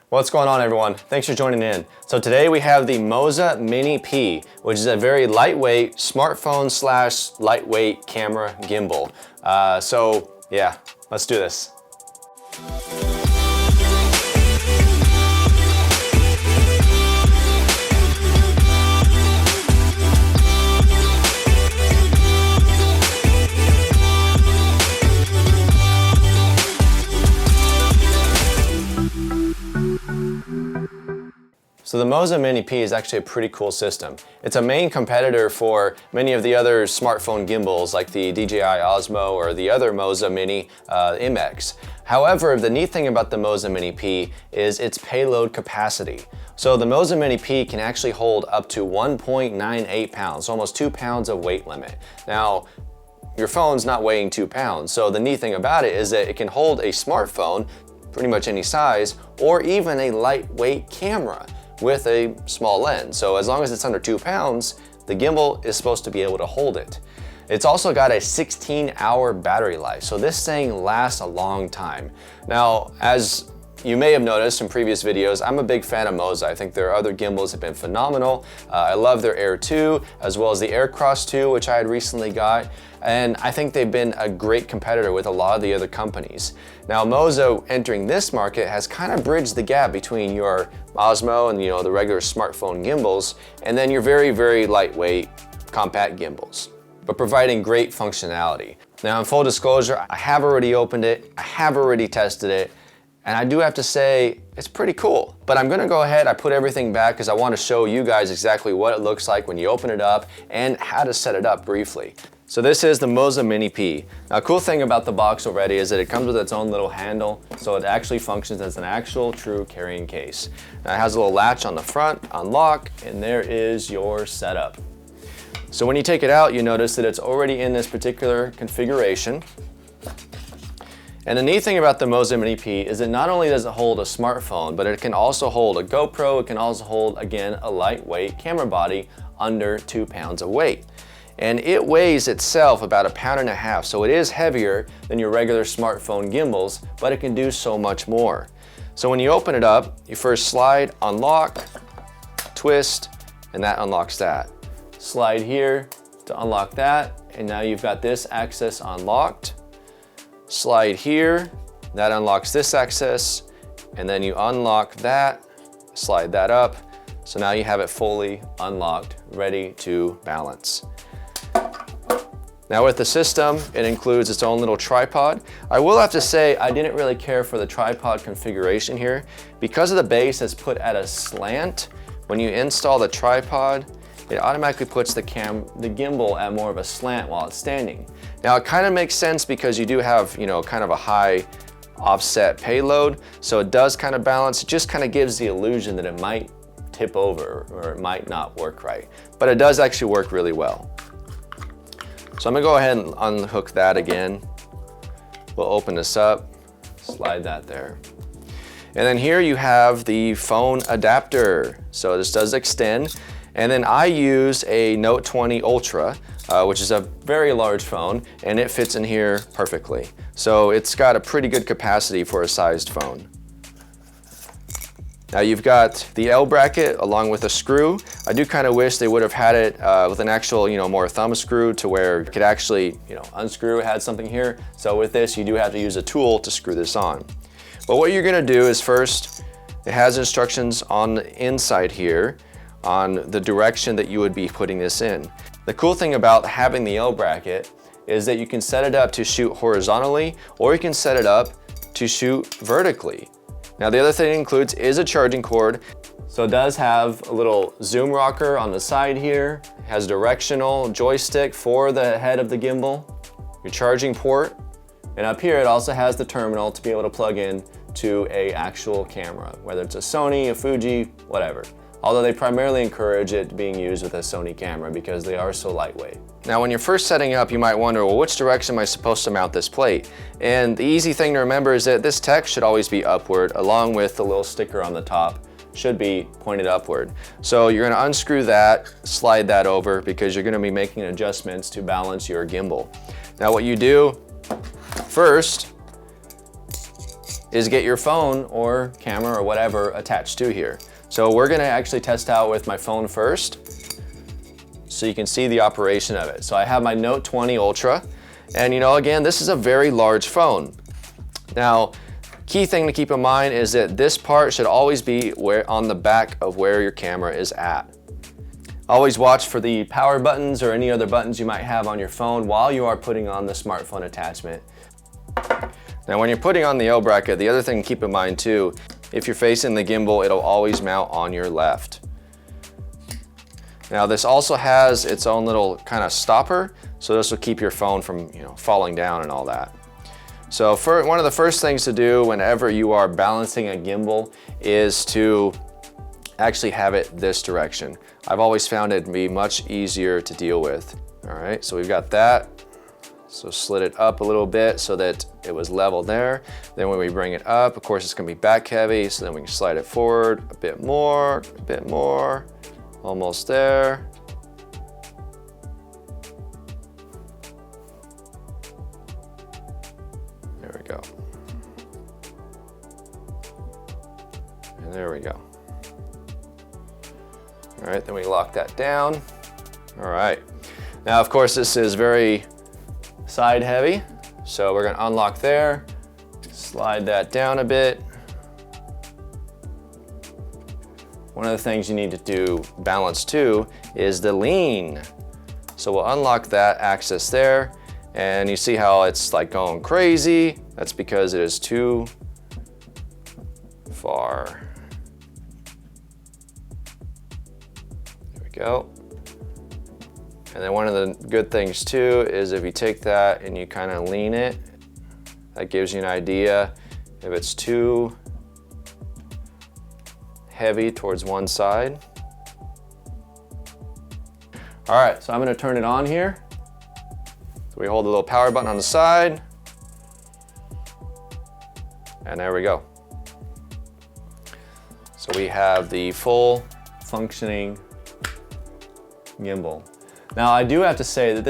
What's going on, everyone? Thanks for joining in. So today we have the Moza Mini P, which is a very lightweight smartphone / lightweight camera gimbal. So yeah, let's do this. So the Moza Mini P is actually a pretty cool system. It's a main competitor for many of the other smartphone gimbals like the DJI Osmo or the other Moza Mini MX. However, the neat thing about the Moza Mini P is its payload capacity. So the Moza Mini P can actually hold up to 1.98 pounds, almost 2 pounds of weight limit. Now, your phone's not weighing 2 pounds, so the neat thing about it is that it can hold a smartphone, pretty much any size, or even a lightweight camera with a small lens. So as long as it's under 2 pounds, the gimbal is supposed to be able to hold it. It's also got a 16-hour battery life, so this thing lasts a long time. Now, as you may have noticed in previous videos, I'm a big fan of Moza. I think their other gimbals have been phenomenal. I love their Air 2, as well as the Air Cross 2, which I had recently got. And I think they've been a great competitor with a lot of the other companies. Now, Moza entering this market has kind of bridged the gap between your Osmo and the regular smartphone gimbals, and then your very, very lightweight compact gimbals, but providing great functionality. Now, in full disclosure, I have already opened it, I have already tested it, and I do have to say, it's pretty cool. But I'm gonna go ahead, I put everything back because I wanna show you guys exactly what it looks like when you open it up and how to set it up briefly. So this is the Moza Mini P. Now, a cool thing about the box already is that it comes with its own little handle, so it actually functions as an actual true carrying case. Now, it has a little latch on the front, unlock, and there is your setup. So when you take it out, you notice that it's already in this particular configuration. And the neat thing about the Moza Mini P is that not only does it hold a smartphone, but it can also hold a GoPro, it can also hold, again, a lightweight camera body under 2 pounds of weight. And it weighs itself about 1.5 pounds, so it is heavier than your regular smartphone gimbals, but it can do so much more. So when you open it up, you first slide, unlock, twist, and that unlocks that. Slide here to unlock that, and now you've got this access unlocked. Slide here, that unlocks this access, and then you unlock that, slide that up, so now you have it fully unlocked, ready to balance. Now with the system, it includes its own little tripod. I will have to say, I didn't really care for the tripod configuration here. Because of the base that's put at a slant, when you install the tripod, it automatically puts the gimbal at more of a slant while it's standing. Now it kind of makes sense because you do have, kind of a high offset payload, so it does kind of balance. It just kind of gives the illusion that it might tip over or it might not work right. But it does actually work really well. So I'm gonna go ahead and unhook that again. We'll open this up, slide that there. And then here you have the phone adapter. So this does extend. And then I use a Note 20 Ultra, which is a very large phone, and it fits in here perfectly. So it's got a pretty good capacity for a sized phone. Now you've got the L bracket along with a screw. I do kind of wish they would have had it with an actual, more thumb screw to where you could actually, unscrew, it had something here. So with this, you do have to use a tool to screw this on. But what you're gonna do is first, it has instructions on the inside here on the direction that you would be putting this in. The cool thing about having the L bracket is that you can set it up to shoot horizontally, or you can set it up to shoot vertically. Now the other thing it includes is a charging cord. So it does have a little zoom rocker on the side here. It has directional joystick for the head of the gimbal, your charging port, and up here it also has the terminal to be able to plug in to a actual camera, whether it's a Sony, a Fuji, whatever. Although they primarily encourage it being used with a Sony camera because they are so lightweight. Now when you're first setting up, you might wonder, well, which direction am I supposed to mount this plate? And the easy thing to remember is that this text should always be upward, along with the little sticker on the top should be pointed upward. So you're gonna unscrew that, slide that over, because you're gonna be making adjustments to balance your gimbal. Now what you do first is get your phone or camera or whatever attached to here. So we're gonna actually test out with my phone first, so you can see the operation of it. So I have my Note 20 Ultra, and you know, again, this is a very large phone. Now, key thing to keep in mind is that this part should always be on the back of where your camera is at. Always watch for the power buttons or any other buttons you might have on your phone while you are putting on the smartphone attachment. Now when you're putting on the L bracket, the other thing to keep in mind too, if you're facing the gimbal, it'll always mount on your left. Now this also has its own little kind of stopper, so this will keep your phone from, you know, falling down and all that. So one of the first things to do whenever you are balancing a gimbal is to actually have it this direction. I've always found it to be much easier to deal with. All right, so we've got that. So slid it up a little bit so that it was level there. Then when we bring it up, of course, it's gonna be back heavy, so then we can slide it forward a bit more, almost there. There we go. And there we go. All right, then we lock that down. All right. Now, of course, this is very side heavy, so we're gonna unlock there, slide that down a bit. One of the things you need to do balance too is the lean. So we'll unlock that access there, and you see how it's like going crazy. That's because it is too far. There we go. And then one of the good things too is if you take that and you kind of lean it, that gives you an idea if it's too heavy towards one side. All right, so I'm gonna turn it on here. So we hold the little power button on the side, and there we go. So we have the full functioning gimbal. Now I do have to say that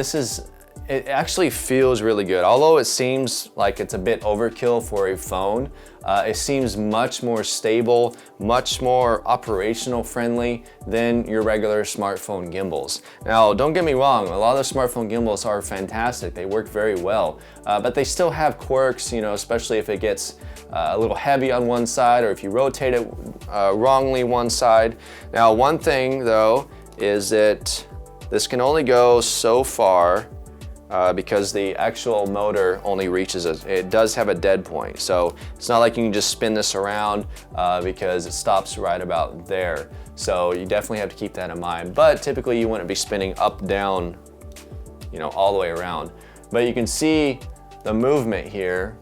it actually feels really good. Although it seems like it's a bit overkill for a phone, it seems much more stable, much more operational friendly than your regular smartphone gimbals. Now don't get me wrong, a lot of the smartphone gimbals are fantastic, they work very well, but they still have quirks, you know, especially if it gets a little heavy on one side or if you rotate it wrongly one side. Now one thing though is that this can only go so far because the actual motor only reaches, it does have a dead point. So it's not like you can just spin this around because it stops right about there. So you definitely have to keep that in mind. But typically you wouldn't be spinning up, down, you know, all the way around. But you can see the movement here.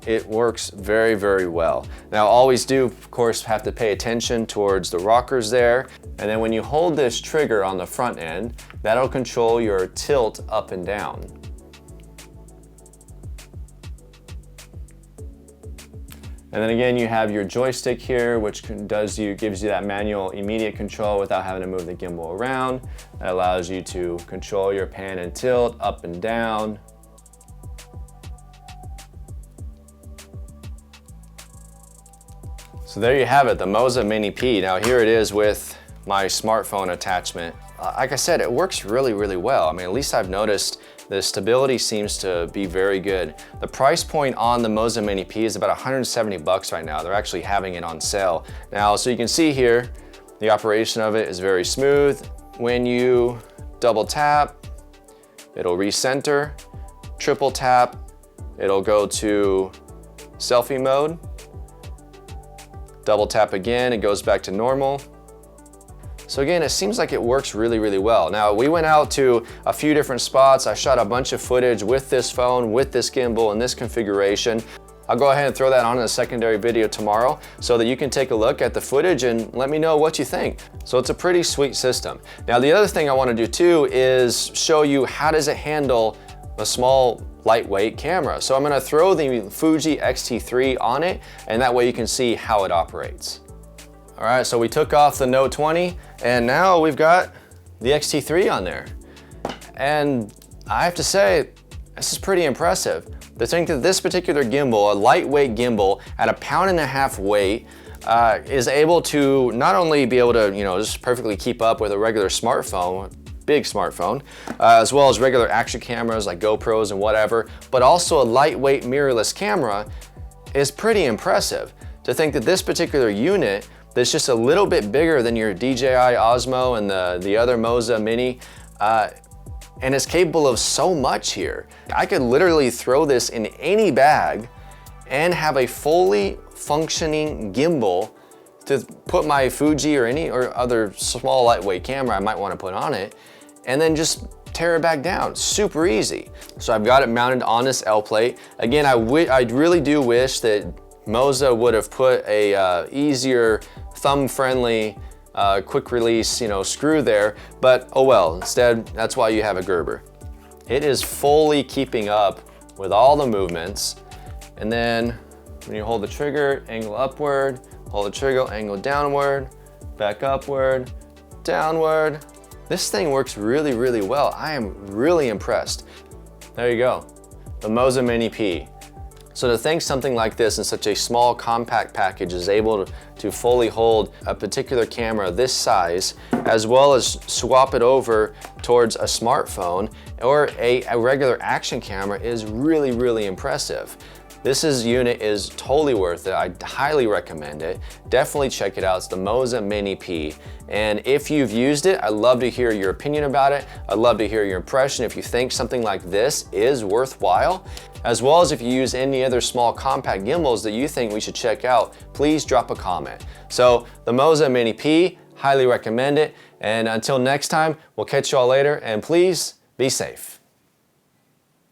It works very, very well. Now always do, of course, have to pay attention towards the rockers there. And then when you hold this trigger on the front end, that'll control your tilt up and down. And then again, you have your joystick here, which gives you that manual immediate control without having to move the gimbal around. That allows you to control your pan and tilt up and down. So there you have it, the Moza Mini P. Now here it is with my smartphone attachment. Like I said, it works really, really well. I mean, at least I've noticed the stability seems to be very good. The price point on the Moza Mini P is about 170 bucks right now. They're actually having it on sale. Now, so you can see here, the operation of it is very smooth. When you double tap, it'll recenter. Triple tap, it'll go to selfie mode. Double tap again, it goes back to normal. So again, it seems like it works really, really well. Now, we went out to a few different spots. I shot a bunch of footage with this phone, with this gimbal, and this configuration. I'll go ahead and throw that on in a secondary video tomorrow so that you can take a look at the footage and let me know what you think. So it's a pretty sweet system. Now, the other thing I want to do too is show you how does it handle a small lightweight camera. So I'm going to throw the Fuji X-T3 on it, and that way you can see how it operates. All right, so we took off the Note 20 and now we've got the X-T3 on there. And I have to say, This is pretty impressive. To think that this particular gimbal, a lightweight gimbal at 1.5 pounds weight, is able to not only be able to, just perfectly keep up with a regular smartphone, big smartphone, as well as regular action cameras like GoPros and whatever, but also a lightweight mirrorless camera is pretty impressive. To think that this particular unit that's just a little bit bigger than your DJI Osmo and the other Moza Mini, and is capable of so much here. I could literally throw this in any bag and have a fully functioning gimbal to put my Fuji or any other small lightweight camera I might want to put on it, and then just tear it back down. Super easy. So I've got it mounted on this L plate. Again, I really do wish that Moza would have put a easier, thumb-friendly, quick release, screw there, but oh well. Instead, that's why you have a Gerber. It is fully keeping up with all the movements, and then when you hold the trigger, angle upward, hold the trigger, angle downward, back upward, downward. This thing works really, really well. I am really impressed. There you go, the Moza Mini P. So to think something like this in such a small, compact package is able to fully hold a particular camera this size, as well as swap it over towards a smartphone or a regular action camera is really, really impressive. This unit is totally worth it. I highly recommend it. Definitely check it out. It's the Moza Mini P. And if you've used it, I'd love to hear your opinion about it. I'd love to hear your impression if you think something like this is worthwhile. As well as if you use any other small compact gimbals that you think we should check out, please drop a comment. So the Moza Mini P, highly recommend it. And until next time, we'll catch you all later, and please be safe.